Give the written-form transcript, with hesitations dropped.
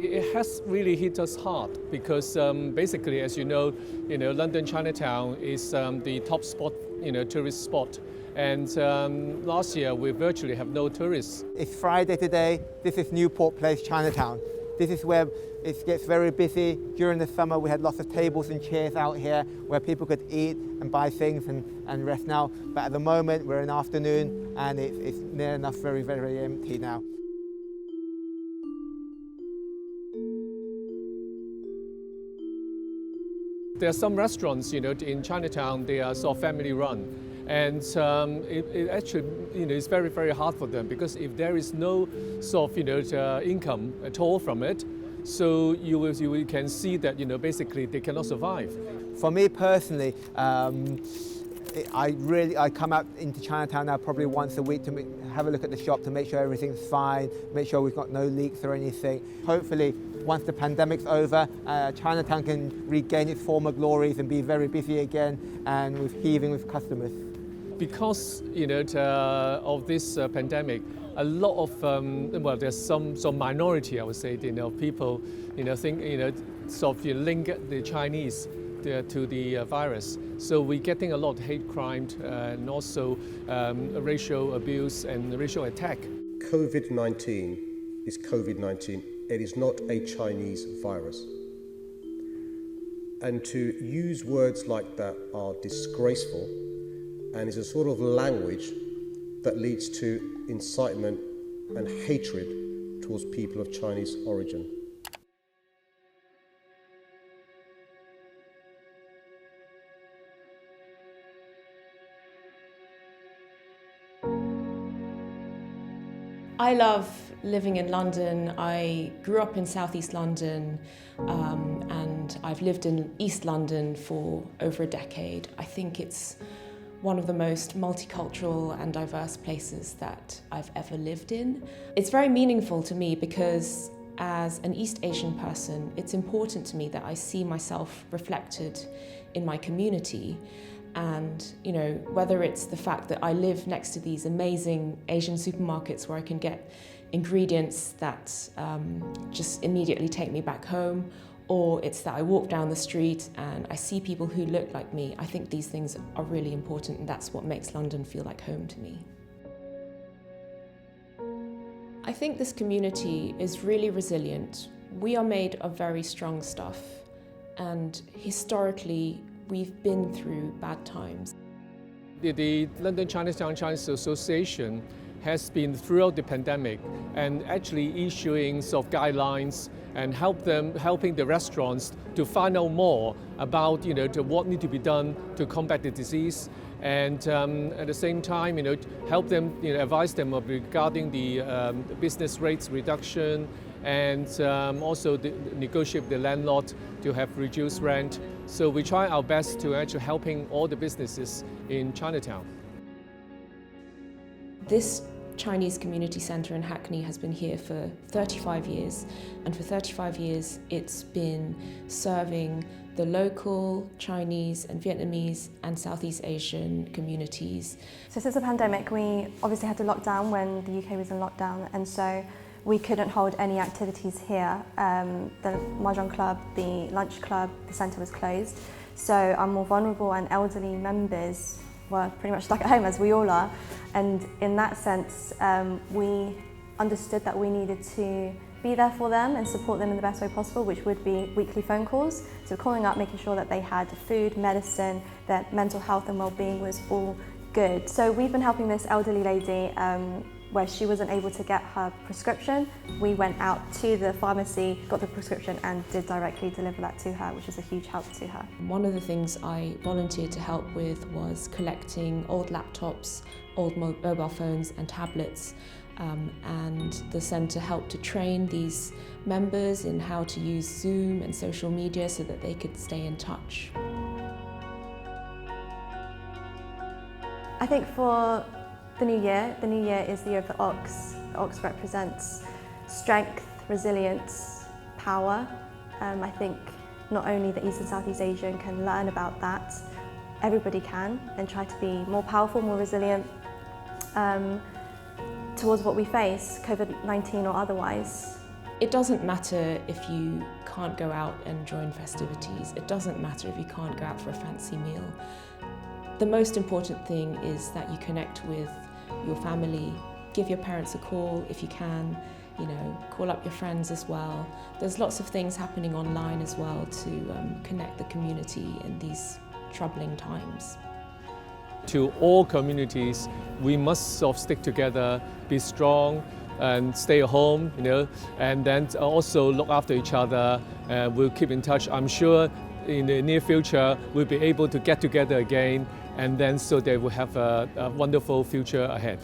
it has really hit us hard because basically, as you know, London Chinatown is the top spot, tourist spot. And last year, we virtually have no tourists. It's Friday today. This is Newport Place, Chinatown. This is where it gets very busy. During the summer, we had lots of tables and chairs out here where people could eat and buy things and rest now. But at the moment, we're in the afternoon and it's near enough very, very empty now. There are some restaurants, in Chinatown, they are sort of family run. And it actually, it's very, very hard for them because if there is no sort of, income at all from it, so you can see that, basically they cannot survive. For me personally, I come out into Chinatown now probably once a week to have a look at the shop to make sure everything's fine, make sure we've got no leaks or anything. Hopefully, once the pandemic's over, Chinatown can regain its former glories and be very busy again and heaving with customers. Because of this pandemic, a lot of there's some minority, I would say, people think sort of link the Chinese to the virus. So we're getting a lot of hate crime and also racial abuse and racial attack. COVID-19 is COVID-19. It is not a Chinese virus. And to use words like that are disgraceful and is a sort of language that leads to incitement and hatred towards people of Chinese origin. I love living in London. I grew up in southeast London and I've lived in East London for over a decade. I think it's one of the most multicultural and diverse places that I've ever lived in. It's very meaningful to me because as an East Asian person, it's important to me that I see myself reflected in my community. And, whether it's the fact that I live next to these amazing Asian supermarkets where I can get ingredients that just immediately take me back home, or it's that I walk down the street and I see people who look like me, I think these things are really important and that's what makes London feel like home to me. I think this community is really resilient. We are made of very strong stuff and historically we've been through bad times. The London Chinatown Chinese Association has been throughout the pandemic and actually issuing sort of guidelines and helping the restaurants to find out more about what need to be done to combat the disease, and at the same time help them advise them regarding the business rates reduction and also negotiate with the landlord to have reduced rent. So we try our best to actually helping all the businesses in Chinatown. This Chinese Community Centre in Hackney has been here for 35 years, and for 35 years it's been serving the local Chinese and Vietnamese and Southeast Asian communities. So since the pandemic, we obviously had to lock down when the UK was in lockdown, and so we couldn't hold any activities here. The Mahjong Club, the lunch club, the centre was closed. So our more vulnerable and elderly members were pretty much stuck at home, as we all are. And in that sense, we understood that we needed to be there for them and support them in the best way possible, which would be weekly phone calls. So calling up, making sure that they had food, medicine, that mental health and well-being was all good. So we've been helping this elderly lady where she wasn't able to get her prescription. We went out to the pharmacy, got the prescription and did directly deliver that to her, which was a huge help to her. One of the things I volunteered to help with was collecting old laptops, old mobile phones and tablets, and the centre helped to train these members in how to use Zoom and social media so that they could stay in touch. I think for the new year is the year of the ox. The ox represents strength, resilience, power. I think not only the East and Southeast Asian can learn about that, everybody can, and try to be more powerful, more resilient towards what we face, COVID-19 or otherwise. It doesn't matter if you can't go out and join festivities. It doesn't matter if you can't go out for a fancy meal. The most important thing is that you connect with your family. Give your parents a call if you can, you know, call up your friends as well. There's lots of things happening online as well to connect the community in these troubling times. To all communities, we must sort of stick together, be strong, and stay at home, you know, and then also look after each other. We'll keep in touch. I'm sure in the near future we'll be able to get together again, and then so they will have a wonderful future ahead.